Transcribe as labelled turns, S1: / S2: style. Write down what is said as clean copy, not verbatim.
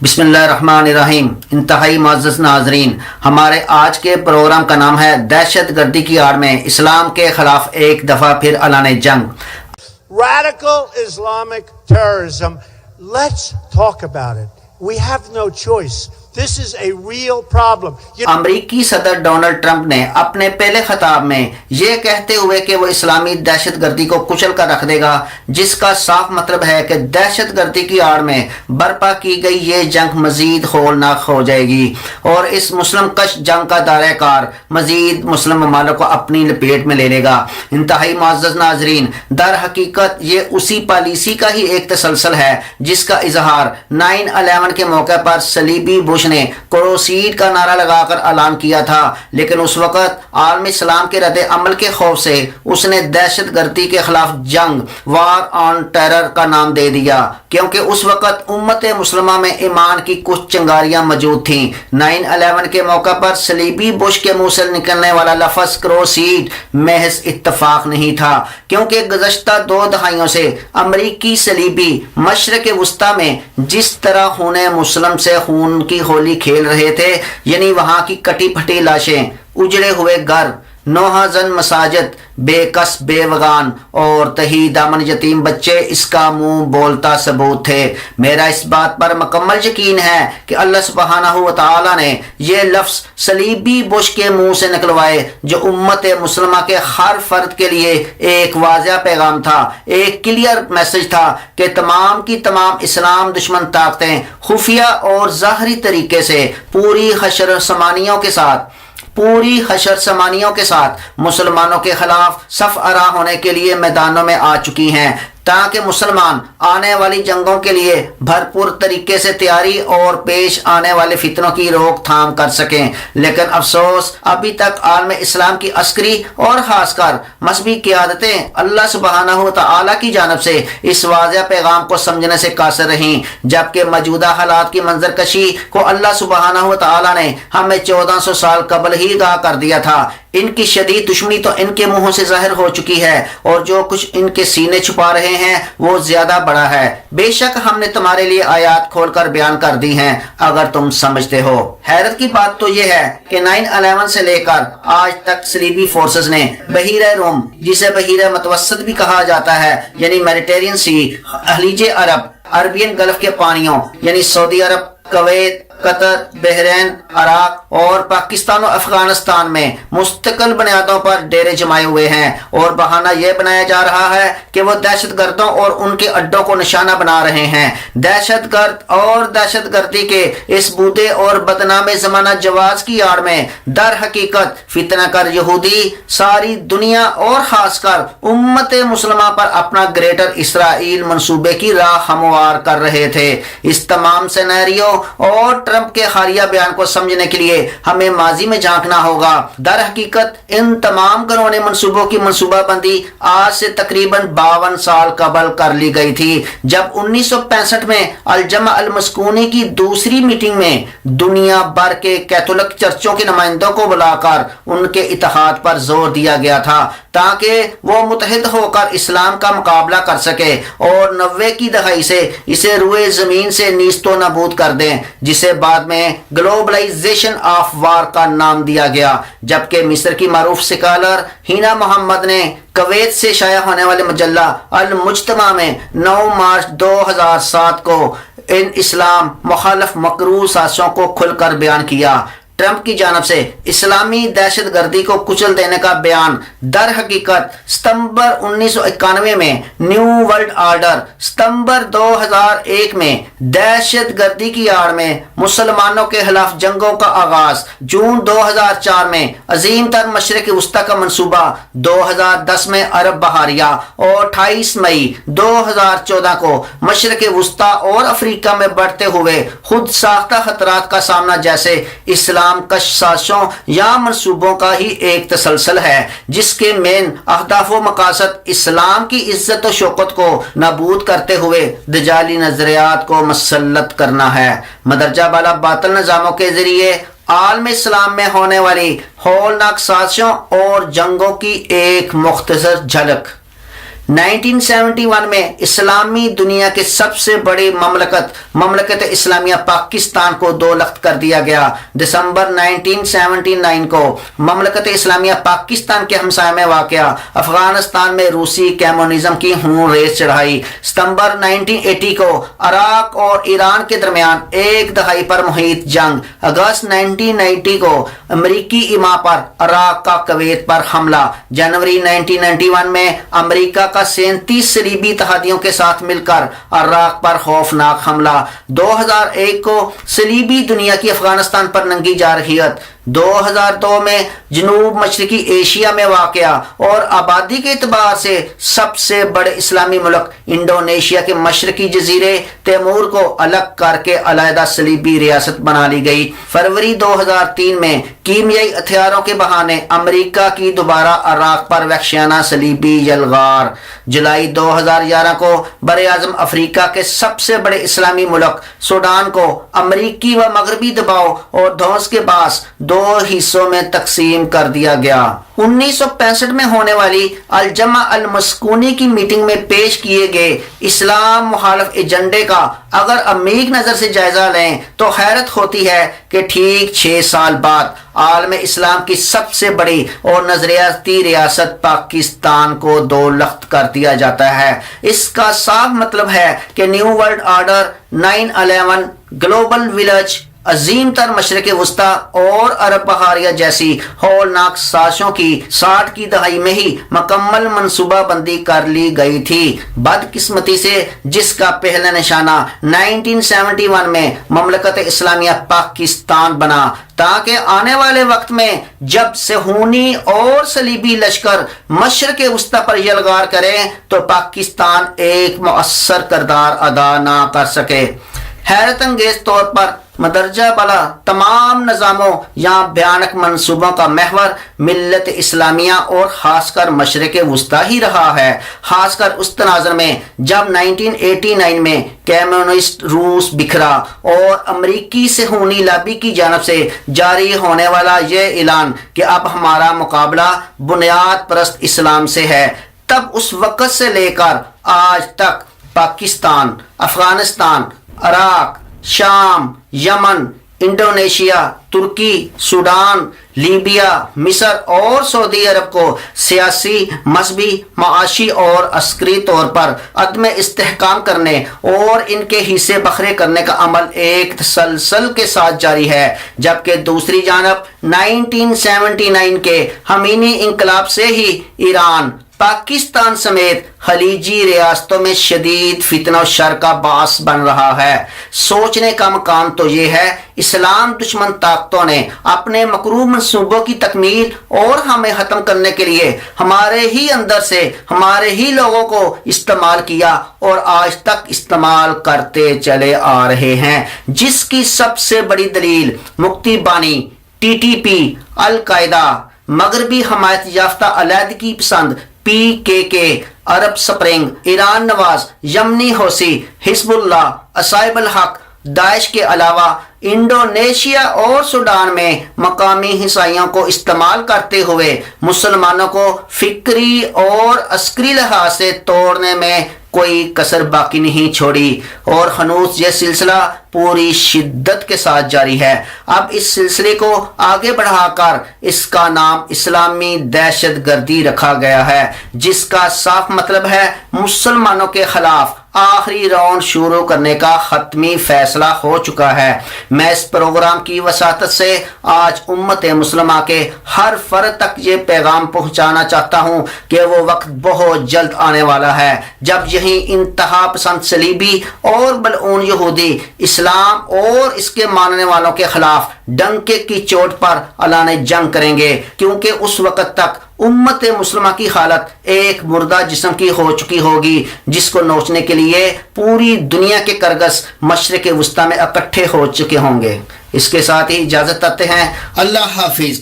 S1: بسم اللہ الرحمن الرحیم۔ انتہائی معزز ناظرین، ہمارے آج کے پروگرام کا نام ہے دہشت گردی کی آڑ میں اسلام کے خلاف ایک دفعہ پھر اعلان جنگ۔
S2: Radical Islamic terrorism. Let's talk about it. We have no choice. This is a real problem.
S1: امریکی صدر ڈونلڈ ٹرمپ نے اپنے پہلے خطاب میں یہ کہتے ہوئے کہ وہ اسلامی دہشت گردی کو کچل کر رکھ دے گا، جس کا صاف مطلب ہے کہ دہشت گردی کی آڑ میں برپا کی گئی یہ جنگ مزید ہولناک ہو جائے گی اور اس مسلم کش جنگ کا دائرہ کار مزید مسلم ممالک کو اپنی لپیٹ میں لے لے گا۔ انتہائی معزز ناظرین، در حقیقت یہ اسی پالیسی کا ہی ایک تسلسل ہے جس کا اظہار 9/11 کے موقع پر صلیبی بش نے کروسیڈ کا نعرہ لگا کر اعلان کیا تھا، لیکن اس وقت عالم اسلام کے رد عمل کے خوف سے اس نے دہشت گردی کے خلاف جنگ وار آن ٹیرر کا نام دے دیا، کیونکہ اس وقت امت مسلمہ میں ایمان کی کچھ چنگاریاں موجود تھیں۔ 9/11 کے موقع پر صلیبی بش کے منہ سے نکلنے والا لفظ کروسیڈ محض اتفاق نہیں تھا، کیونکہ گزشتہ 2 دہائیوں سے امریکی صلیبی مشرق وسطی میں جس طرح خون مسلم سے خون کی ہولی کھیل رہے تھے، یعنی وہاں کی کٹی پھٹی لاشیں، اجڑے ہوئے گھر، نوحہ زن مساجد، بے کس بے وگان اور تہی دامن یتیم بچے اس کا منہ بولتا ثبوت تھے۔ میرا اس بات پر مکمل یقین ہے کہ اللہ سبحانہ و تعالی نے یہ لفظ صلیبی بش کے منہ سے نکلوائے، جو امت مسلمہ کے ہر فرد کے لیے ایک واضح پیغام تھا، ایک کلیئر میسج تھا کہ تمام کی تمام اسلام دشمن طاقتیں خفیہ اور ظاہری طریقے سے پوری حشر سمانیوں کے ساتھ مسلمانوں کے خلاف صف آرا ہونے کے لیے میدانوں میں آ چکی ہیں، تاکہ مسلمان آنے والی جنگوں کے لیے بھرپور طریقے سے تیاری اور پیش آنے والے فتنوں کی روک تھام کر سکیں۔ لیکن افسوس، ابھی تک عالم اسلام کی عسکری اور خاص کر مذہبی قیادتیں اللہ سبحانہ و تعالی کی جانب سے اس واضح پیغام کو سمجھنے سے قاصر رہیں، جبکہ موجودہ حالات کی منظر کشی کو اللہ سبحانہ و تعالی نے ہمیں 1400 سال قبل ہی آگاہ کر دیا تھا۔ ان کی شدید دشمنی تو ان کے منہوں سے ظاہر ہو چکی ہے، اور جو کچھ ان کے سینے چھپا رہے ہیں وہ زیادہ بڑا ہے۔ بے شک ہم نے تمہارے لیے آیات کھول کر بیان کر دی ہیں اگر تم سمجھتے ہو۔ حیرت کی بات تو یہ ہے کہ 9/11 سے لے کر آج تک صلیبی فورسز نے بحیرہ روم، جسے بحیرہ متوسط بھی کہا جاتا ہے، یعنی میڈیٹرینین سی، خلیج عرب، عربین گلف کے پانیوں یعنی سعودی عرب، کویت، قطر، بحرین، عراق اور پاکستان و افغانستان میں مستقل بنیادوں پر ڈیرے جمائے ہوئے ہیں، اور بہانہ یہ بنایا جا رہا ہے کہ وہ دہشت گردوں اور ان کے اڈوں کو نشانہ بنا رہے ہیں۔ دہشت گرد اور دہشت گردی کے اس بودے اور بدنام زمانہ جواز کی آڑ میں در حقیقت فتنہ کر یہودی ساری دنیا اور خاص کر امت مسلمہ پر اپنا گریٹر اسرائیل منصوبے کی راہ ہموار کر رہے تھے۔ اس تمام سینیریو اور ٹرمپ کے حالیہ بیان کو سمجھنے کے لیے ہمیں ماضی میں جھانکنا ہوگا۔ در حقیقت ان تمام گھرونے منصوبوں کی منصوبہ بندی آج سے تقریباً 52 سال قبل کر لی گئی تھی، جب 1965 میں الجمع المسکونی کی دوسری میٹنگ میں دنیا بھر کے کیتھولک چرچوں کے نمائندوں کو بلا کر ان کے اتحاد پر زور دیا گیا تھا، تاکہ وہ متحد ہو کر اسلام کا مقابلہ کر سکے اور 90 کی دہائی سے اسے روئے زمین سے نیست و نابود کر دیں، جسے بعد میں گلوبلائزیشن آف وار کا نام دیا گیا۔ جبکہ مصر کی معروف سکالر ہینا محمد نے کویت سے شائع ہونے والے مجلہ المجتمع میں 9 مارچ 2007 کو ان اسلام مخالف مکروہ سازشوں کو کھل کر بیان کیا۔ ٹرمپ کی جانب سے اسلامی دہشت گردی کو کچل دینے کا بیان در حقیقت ستمبر 1991 میں نیو ورلڈ آرڈر، ستمبر 2001 میں دہشت گردی کی آڑ میں مسلمانوں کے خلاف جنگوں کا آغاز، جون 2004 میں عظیم تر مشرق وسطی کا منصوبہ، 2010 میں عرب بحاریہ اور 28 مئی 2014 کو مشرق وسطی اور افریقہ میں بڑھتے ہوئے خود ساختہ خطرات کا سامنا جیسے اسلام کش سازشوں یا منصوبوں کا ہی ایک تسلسل ہے، جس کے مین اہداف و مقاصد اسلام کی عزت و شوکت کو نابود کرتے ہوئے دجالی نظریات کو مسلط کرنا ہے۔ مدرجہ بالا باطل نظاموں کے ذریعے عالم اسلام میں ہونے والی ہولناک سازشوں اور جنگوں کی ایک مختصر جھلک۔ 1971 میں اسلامی دنیا کے سب سے بڑی مملکت اسلامیہ پاکستان کو 2 لخت کر دیا گیا۔ دسمبر 1979 کو مملکت اسلامیہ پاکستان کے ہمسایہ میں واقع افغانستان میں روسی کمیونزم کی ہون ریز چڑھائی۔ ستمبر 1980 کو عراق اور ایران کے درمیان 1 دہائی پر محیط جنگ۔ اگست 1990 کو امریکی ایما پر عراق کا کویت پر حملہ۔ جنوری 1991 میں امریکہ کا 37 صلیبی اتحادیوں کے ساتھ مل کر عراق پر خوفناک حملہ۔ 2001 کو صلیبی دنیا کی افغانستان پر ننگی جارحیت۔ 2002 میں جنوب مشرقی ایشیا میں واقع اور آبادی کے اعتبار سے سب سے بڑے اسلامی ملک انڈونیشیا کے مشرقی جزیرے تیمور کو الگ کر کے علیحدہ صلیبی ریاست بنا لی گئی۔ فروری 2003 میں کیمیائی ہتھیاروں کے بہانے امریکہ کی دوبارہ عراق پر وحشیانہ صلیبی یلغار۔ جولائی 2011 کو براعظم افریقہ کے سب سے بڑے اسلامی ملک سوڈان کو امریکی و مغربی دباؤ اور دھوس کے باعث 2 حصوں میں تقسیم کر دیا گیا۔ 1965 میں ہونے والی الجمع المسکونی کی میٹنگ میں پیش کیے گئے اسلام مخالف ایجنڈے کا اگر عمیق نظر سے جائزہ لیں تو حیرت ہوتی ہے کہ ٹھیک 6 سال بعد عالم اسلام کی سب سے بڑی اور نظریاتی ریاست پاکستان کو 2 لخت کر دیا جاتا ہے۔ اس کا صاف مطلب ہے کہ new world order, 9/11، global village, عظیم تر مشرق وسطیٰ اور عرب بحاریہ جیسی ہولناک سازشوں کی 60 کی دہائی میں ہی مکمل منصوبہ بندی کر لی گئی تھی۔ بدقسمتی سے جس کا پہلا نشانہ 1971 میں مملکت اسلامیہ پاکستان بنا، تاکہ آنے والے وقت میں جب صہیونی اور صلیبی لشکر مشرق وسطیٰ پر یلغار کریں تو پاکستان ایک مؤثر کردار ادا نہ کر سکے۔ حیرت انگیز طور پر مدرجہ بالا تمام نظاموں یا بھیانک منصوبوں کا محور ملت اسلامیہ اور خاص کر مشرق وسطیٰ ہی رہا ہے، خاص کر اس تناظر میں جب 1989 میں کمیونسٹ روس بکھرا اور امریکی صہیونی لابی کی جانب سے جاری ہونے والا یہ اعلان کہ اب ہمارا مقابلہ بنیاد پرست اسلام سے ہے، تب اس وقت سے لے کر آج تک پاکستان، افغانستان، عراق، شام، یمن، انڈونیشیا، ترکی، سوڈان، لیبیا، مصر اور سعودی عرب کو سیاسی، مذہبی، معاشی اور عسکری طور پر عدم استحکام کرنے اور ان کے حصے بکھرے کرنے کا عمل ایک تسلسل کے ساتھ جاری ہے، جبکہ دوسری جانب 1979 کے حمینی انقلاب سے ہی ایران، پاکستان سمیت خلیجی ریاستوں میں شدید فتنہ و شر کا باعث بن رہا ہے۔ سوچنے کا مقام تو یہ ہے اسلام دشمن طاقتوں نے اپنے مکروہ منصوبوں کی تکمیل اور ہمیں ختم کرنے کے لیے ہمارے ہی اندر سے ہمارے ہی لوگوں کو استعمال کیا اور آج تک استعمال کرتے چلے آ رہے ہیں، جس کی سب سے بڑی دلیل مکتی بانی، TTP، القاعدہ، مغربی حمایت یافتہ علیحدگی پسند PKK، عرب سپرنگ، ایران نواز، یمنی حوثی، حزب اللہ، عصائب الحق، داعش کے علاوہ انڈونیشیا اور سوڈان میں مقامی عیسائیوں کو استعمال کرتے ہوئے مسلمانوں کو فکری اور عسکری لحاظ سے توڑنے میں کوئی کسر باقی نہیں چھوڑی، اور ہنوز یہ سلسلہ پوری شدت کے ساتھ جاری ہے۔ اب اس سلسلے کو آگے بڑھا کر اس کا نام اسلامی دہشت گردی رکھا گیا ہے، جس کا صاف مطلب ہے مسلمانوں کے خلاف آخری راؤنڈ شروع کرنے کا حتمی فیصلہ ہو چکا ہے۔ میں اس پروگرام کی وساطت سے آج امت مسلمہ کے ہر فرد تک یہ پیغام پہنچانا چاہتا ہوں کہ وہ وقت بہت جلد آنے والا ہے جب یہی انتہا پسند صلیبی اور ملعون یہودی اسلام اور اس کے ماننے والوں کے خلاف ڈنکے کی چوٹ پر اعلان جنگ کریں گے، کیونکہ اس وقت تک امت مسلمہ کی حالت ایک مردہ جسم کی ہو چکی ہوگی، جس کو نوچنے کے لیے پوری دنیا کے کرگس مشرق وسطیٰ میں اکٹھے ہو چکے ہوں گے۔ اس کے ساتھ ہی اجازت چاہتے ہیں، اللہ حافظ۔